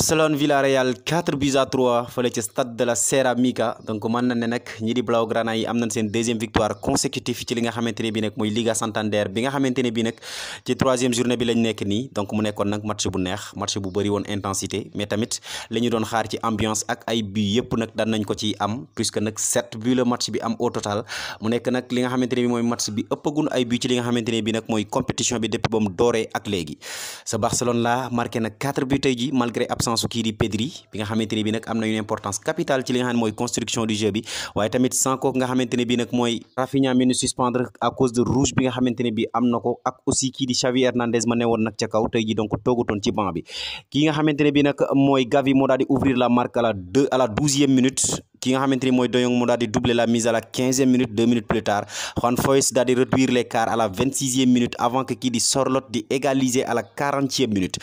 Barcelone Villarreal 4 buts à 3 fële ci stade de la Ceramica donc mën na ne nag ñi di Blaugrana yi am nañ seen deuxième victoire consécutive ci li nga xamante ne bii nag mooy Liga Santander bi nga xamante ne bii nag ci troisième journée bi lañ nekk nii donc mu nekkoon nag match bu neex match bu bëri woon intensité mais tamit la ñu doon xaar ci ambiance ak ay buts yëpp nag daan nañ ko ci am puisque nag 7 buts la match bi am au total mu nekk nag li nga xamante ne bi mooy match bi ëppagul ay buts ci li nga xamante ne bi nag mooy compétition bi depuis ba mu dooree ak léegi sa Barcelone la marqué nag 4 buts tey ji malgré absence su kii di Pedri bi nga xamante ne bi nag am na une importance capitale ci li nga xam ne mooy construction du jeu bi waaye tamit sans kooku nga xamante ne bi nag mooy Rafinha mi ñu suspendre à cause de rouge bi nga xamante ne bi am na ko ak aussi kii di Xavi Hernandez ma ne woon nag ca kaw tey ji donc toogutoon ci banc bi kii nga xamante ne bi nag mooy Gavi moo daal di ouvrir la marque à la 12e minute ki nga xamante ni mooy De Jong mu daal di doubler la mise à la 15e minute 2 minutes plus tard Juan Foyth daal di réduire l'écart à la 26e minute avant que kii di Sorloth di égaliser à la 40e minute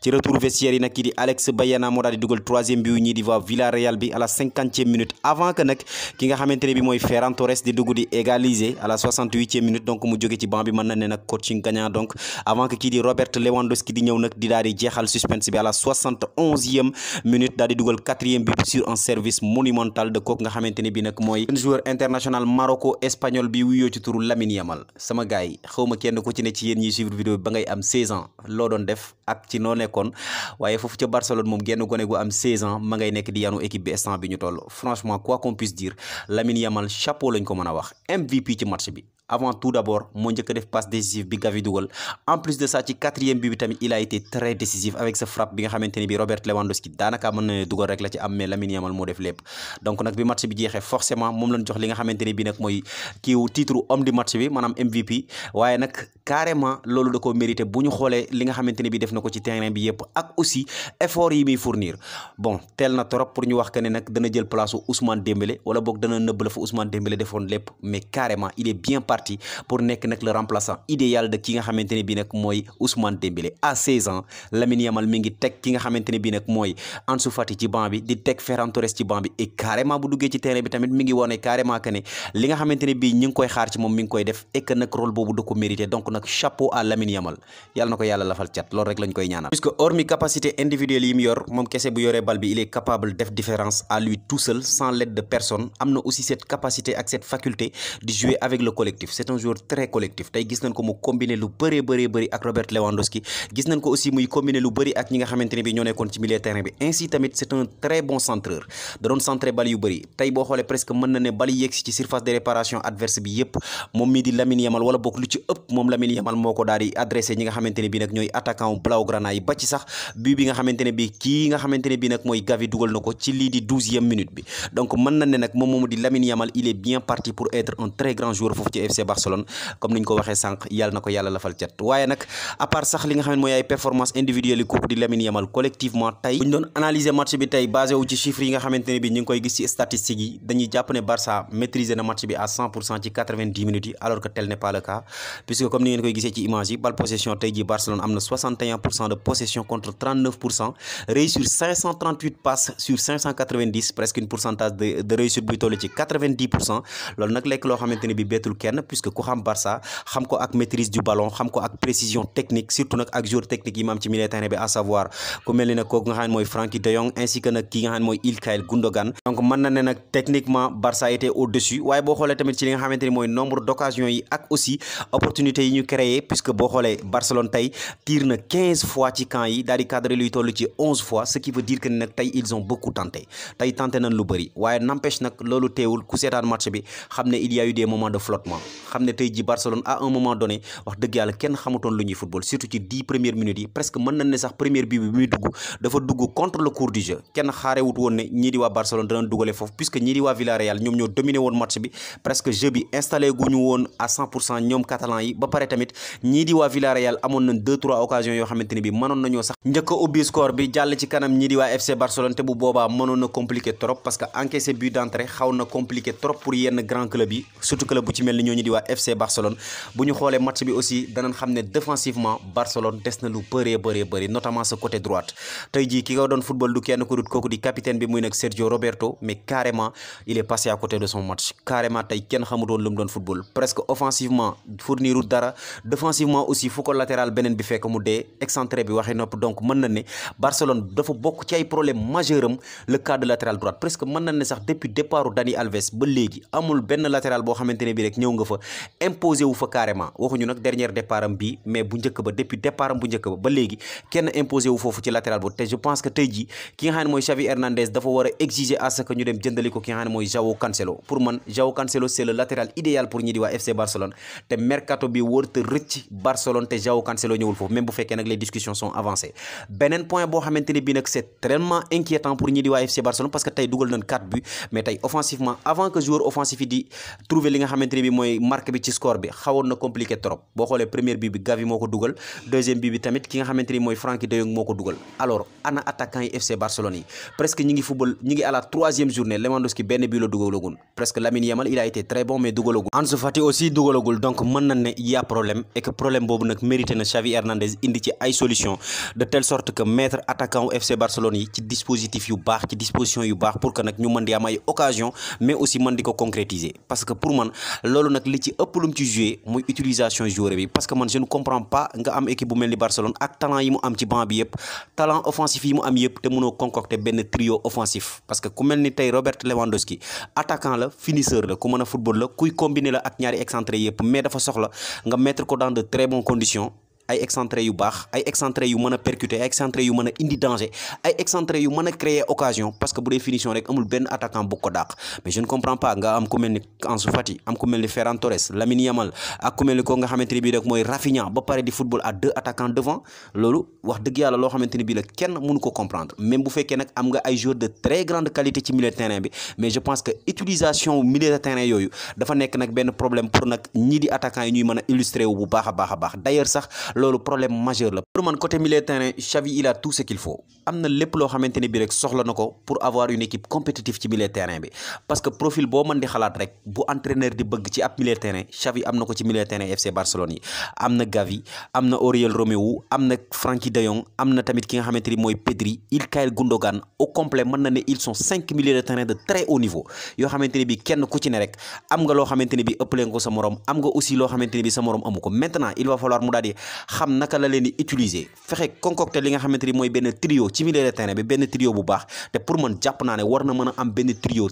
ci retour vestiaire yi nag kii di Alex Bayana moo daal di dugal 3e but ñii di waa Villarreal bi à la 50e minute avant que nag ki nga xamante ne bi mooy Ferran Torres di dugg di égaliser à la 68e minute donc mu jóge ci banc bi mën na ne nag coaching gagnant donc avant que kii di Robert Lewandowski di ñëw nag di daal di jeexal suspense bi à la 71e minute daal di dugal 4e but sur un service monumental de kooku nga xamante ne bi nag mooy joueur international maroco espagnol bi wuyoo ci turu Lamine Yamal sama gars yi xawma kenn ku ci ne ci yéen ñiy suivre vidéo bi ba ngay am 16 ans loo doon def ak ci noo nekkoon waaye foofu ca Barcelone moom genn gone gu am 16 ans ma ngay nekk di yanu équipe bi instant bi ñu toll franchement quoi qu'on puisse dire Lamine Yamal chapeau lañ ko mën a wax MVP ci match bi avant tout d'abord moo njëkk a def passe décisive bi Gavi dugal en plus de ça ci 4e but bi tamit il a été très décisif avec sa frappe bi nga xamante ne bi Robert Lewandowski daanaka mën na ne dugal rek la ci am mais Lamine Yamal moo def lépp donc nag bi match bi jeexee forcément moom lañ jox li nga xamante ne bi nag mooy kiiw titre homme du match bi maanaam MVP waaye nag carrément loolu da ko mérité bu ñu xoolee li nga xamante ne bi def na ko ci terrain bi yëpp ak aussi effort yi muy fournir bon teel na trop pour ñu wax que ne nag dana jël place u Ousmane Dembélé wala boog dana nëbb la fa Ousmane Dembélé defoon lépp mais carrément il est bien parti pour nekk nag le remplaçant idéal de ki nga xamante ne bi nag mooy Ousmane Dembélé à 16 ans Lamine Yamal mi ngi teg ki nga xamante ne bi nag mooy Ansu Fati ci banc bi di teg Ferran Torres ci banc bi et carrément bu duggee ci terrain bi tamit mi ngi wone carrément que ne li nga xamante ne bii ñi ngi koy xaar ci moom mi ngi koy def et que nag rôle boobu da ko mérité donc nag chapeau à Lamine Yamal yàlla na ko yàlla lafal cat loolu rek lañ koy ñaanal puisque hormis capacité individuelle yi mu yor moom kese bu yoree bal bi il est capable def différence à lui tout seul sans l'aide de personne am na aussi cette capacité ak cette faculté de jouer avec le collectif c'est un joueur très collectif tey gis nañ ko mu combiner lu bëri ak Robert Lewandowski gis nañ ko aussi muy combiner lu bëri ak ñi nga xamante ne bi ñoo nekkoon ci milieu terrain bi ainsi tamit c'est un très bon centreur da doon centrer bal yu bëri tey boo xoolee presque mën na ne bal yi yegsi ci surface de réparation adverse bi yëpp moom mii di Lamine Yamal wala bokk lu ci ëpp moom Lamine Yamal moo ko daal di adressé ñi nga xamante ne bi nag ñooy attaquant Blaugrana yi ba ci sax but bi nga xamante ne bi kii nga xamante ne bi nag mooy Gavi dugal na ko ci lii di 12e minute bi donc mën na ne nag moom moomu di Lamine Yamal il est bien parti pour être un très grand joueur foofu ci FC Barcelone comme niñ ko waxee sànq yàlla na ko yàlla lafal cat waaye nag à part sax li nga xam ne mooy ay performance individuelle yi kooku di Lamine Yamal collectivement tey bu ñu doon analyser match bi tey basé wu ci chiffres yi nga xamante ne bi ñu ngi koy gis ci statistiques yi dañuy jàpp ne Barça maîtriser na match bi à 100% ci 90 minutes yi alors que tel n'est pas le cas puisque comme ni ngeen koy gisee ci image yi balle possession tey ji Barcelone am na 61% de possession contre 39% réussir 538 passes sur 590 presque une pourcentage de réussite buy toll ci 90% loolu nag lekk loo xamante ne bi bettul kenn puisque ku xam Barça xam ko ak maîtrise du ballon xam ko ak précision technique surtout nag ak joueur technique yi ma am ci milieu terrain bi à savoir ku mel ni nag kooku nga xam ne mooy Frenkie de Jong ainsi que nag ki nga xam ne mooy Ilkay Gundogan donc mën na ne nag techniquement Barça était au-dessus waaye boo xoolee tamit ci li nga xamante ni mooy nombre d'occasions yi ak aussi opportunités yi ñu créé puisque boo xoolee Barcelone tey tir na 15 fois ci camp yi daal di cadré luy toll ci 11 fois ce qui veut dire que nag tey ils ont beaucoup tenté tey tenté nañ lu bëri waaye n'empêche nag loolu teewul ku seetaan match bi xam ne il y a eu des moments de flottement xam ne tey ji Barcelone à un moment donné wax dëgg yàlla kenn xamutoon lu ñuy football surtout ci 10 premières minutes yi presque mën nañ ne sax première bi muy dugg dafa dugg contre le cours du jeu kenn xaarewut woon ne ñii di waa Barcelone danañ dugale foofu puisque ñii di waa Villarreal ñoom ñoo dominé woon match bi presque jeu bi installé guñu woon à 100% ñoom catalan yi ba pare tamit ñii di waa Villarreal amoon nañ 2-3 occasions yoo xamante ne bi mënoon nañoo sax njëkk a ubbi score bi jàll ci kanam ñii di waa FC Barcelone te bu boobaa mënoon na compliqué trop parce que encaissé but d'entrée xaw na compliqué trop pour yenn grand club yi surtout club bu ci mel ni ñooñu di waa FC Barcelone bu ñu xoolee match bi aussi danañ xam ne défensivement Barcelone des na lu bëri notamment ce côté droite tey jii ki nga doon football du kenn ku dut kooku di capitaine bi muy nag Sergio Roberto mais carrément il est passé à côté de son match carrément tey kenn xamutoon lu mu doon football presque offensivement fournirul dara défensivement aussi fu ko latéral beneen bi fekk mu dee excentré bi waxee nopp donc mën na ne Barcelone dafa bokk ci ay problème majeur am le cas de latéral droite presque mën na ne sax depuis départu Dani Alves ba léegi amul benn latéral boo xamante ne bi rek ñëw nga fa imposé wu fa carrément waxuñu nag dernier départ am bii mais bu njëkk ba depuis départ am bu njëkk ba léegi kenn imposé wu foofu ci latéral boobu te je pense que tey jii ki nga xam ne mooy Xavi Hernandez dafa war a exiger à ce que ñu dem jëndali ko ki nga xam ne mooy João Cancelo pour man João Cancelo c'est le latéral idéal pour ñi di waa FC Barcelone te mercato bi wërta rëcc Barcelone te João Cancelo ñëwul foofu même bu fekkee nag les discussions sont avancées beneen point boo xamante ne bii nag c'est tellement inquiétant pour ñi di waa FC Barcelone parce que tey dugal nañ 4 buts mais tey offensivement avant que joueur offensif yi di trouver li nga xamante ne bi mooy marque bi ci score bi xawoon na compliqué trop boo xoolee première bi Gavi moo ko dugal deuxième bi tamit ki nga xamante ni mooy Frenkie de Jong moo ko dugal alors ana attaquant yi FC Barcelone yi presque ñi ngi football ñi ngi à la 3e journée Lewandowski benn bi la dugalagul presque Lamine Yamal il a été très bon mais dugalagul Ansu Fati aussi dugalagul donc mën na ne y a problème et que problème boobu nag mérité na Xavi Hernandez indi ci ay solution de telle sorte que mettre attaquant FC Barcelone yi ci dispositif yu baax ci disposition yu baax pour que nag ñu mën di am ay occasion mais aussi mën di ko concrétiser parce que pour man loolu nag li ci ëpp lu mu ci jouer muy utilisation joueur bi parce que man je ne comprends pas nga am équipe bu mel ni Barcelone ak talent yi mu am ci banc bi yëpp talent offensif yi mu am yëpp te mënoo concocter benn trio offensif parce que ku mel ni tey Robert Lewandowski attaquant la finisseur la ku mën a football la kuy combiner la ak ñaari excentré yëpp mais dafa soxla nga mettre ko dans de très bonnes conditions ay excentré yu baax ay excentré yu mën a percuter ay excentré yu mën a indi danger ay excentré yu mën a créer occasion parce que bu dee finition rek amul benn attaquant bu ko dàq mais je ne comprends pas nga am ku mel ni Ansu Fati am ku mel ni Ferran Torres Lamine Yamal ak ku mel ni ko nga xamante ni bii rek mooy Rafinha ba pare di football à 2 attaquants devant loolu wax dëgg yàlla loo xamante ni bii la kenn mënu ko comprendre même bu fekkee nag am nga ay joueurs de très grande qualité ci milieu de terrain bi mais je pense que utilisation milieu de terrain yooyu dafa nekk nag benn problème pour nag ñii di attaquants yi ñuy mën a illustrer wu bu baax a baax d'ailleurs sax loolu problème majeur la pour man côté milieu de terrain Xavi il a tout ce qu'il faut am na lépp loo xamante ne bi rek soxla na ko pour avoir une équipe compétitive ci milieu de terrain bi parce que profil boo mën di xalaat rek bu entraîneur di bëgg ci ab milieu de terrain Xavi am na ko ci milieu de terrain FC Barcelone yi am na Gavi am na Oriol Romeu am na Frenkie de Jong am na tamit ki nga xamante ni mooy Pedri Ilkay Gundogan au complet mën na ne ils sont 5 milieux de terrain de très haut niveau yoo xamante ne bi kenn ku ci ne rek am nga loo xamante ne bi ëppale nga ko sa morom am nga aussi loo xamante ne bi sa morom amu ko maintenant il va falloir mu daal di xam naka la leen di utiliser fexe concocter li nga xamante ni mooy benn trio ci milieu de terrain bi benn trio bu baax te pour man jàpp naa ne war na mën a am benn trio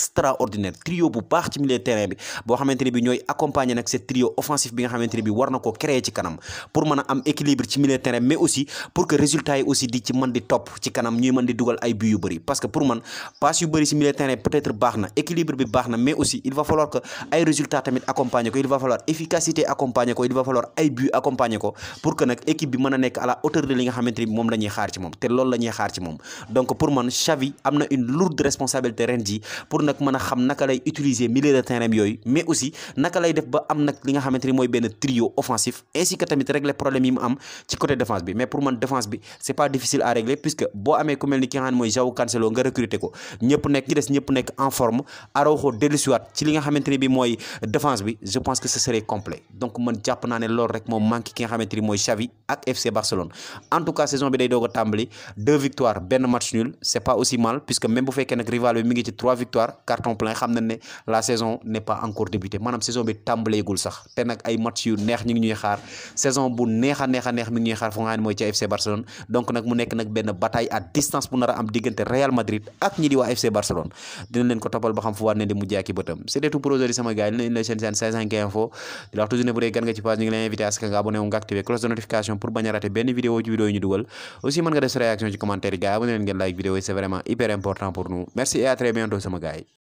extraordinaire trio bu baax ci milieu de terrain bi boo xamante ni bi ñooy accompagner nag ce trio offensif bi nga xamante ni bi war na ko créer ci kanam pour mën a am équilibre ci milieu de terrain mais aussi pour que résultat yi aussi di ci mën di topp ci kanam ñuy mën di dugal ay buts yu bëri parce que pour man passe yu bëri ci milieu de terrain peut-être baax na équilibre bi baax na mais aussi il va falloir que ay résultats tamit accompagner ko il va falloir efficacité accompagner ko il va falloir ay buts accompagner ko pour que nag équipe bi mën a nekk à la hauteur de li nga xamante ni moom la ñuy xaar ci moom te loolu la ñuy xaar ci moom donc pour man Xavi am na une lourde responsabilité ren ji pour nag mën a xam naka lay utiliser milieu de terrain yooyu mais aussi naka lay def ba am nag li nga xamante ni mooy benn trio offensif ainsi que tamit régler problème yi mu am ci côté défense bi mais pour man défense bi c'est pas difficile à régler puisque boo amee ku mel ni ki nga xam ne mooy João Cancelo nga recruter ko ñëpp nekk ñi des ñëpp nekk en forme Araujo dellusiwaat ci li nga xamante ni bi mooy défense bi je pense que ce serait complet donc man jàpp naa ne loolu rek moom manque ki nga xamante ni mooy Xavi ak FC Barcelone en tout cas saison bi day doog a tàmbali 2 victoires benn match nul c'est pas aussi mal puisque même bu fekkee nag rival bi mi ngi ci 3 victoires carton plein xam nañ ne la saison n'est pas encore débutée maanaam saison bi tàmbaleegul sax te nag ay match yu neex ñu ngi ñuy xaar saison bu neex a neex mi ngi ñuy xaar fu nga xam ne mooy ci FC Barcelone donc nag mu nekk nag benn bataille à distance bu nar a am diggante Real Madrid ak ñi di waa FC Barcelone dina leen ko toppal ba xam fu waat ne di mujjee ak i bëtam c'était tout pour aujourd'hui sama gars yi la seen 5 info di la wax toujours ne bu dee gan nga ci page ñu ngi lay invité à ce que nga abonné wu nga activé cloche de notification pour bañ a rater benn vidéo ci vidéo yi ñu dugal aussi mën nga def sa réaction ci commentaire yi gars yi abonné leen ngeen like vidéo yi c'est vraiment hyper important pour nous merci et à très bientôt sama gars yi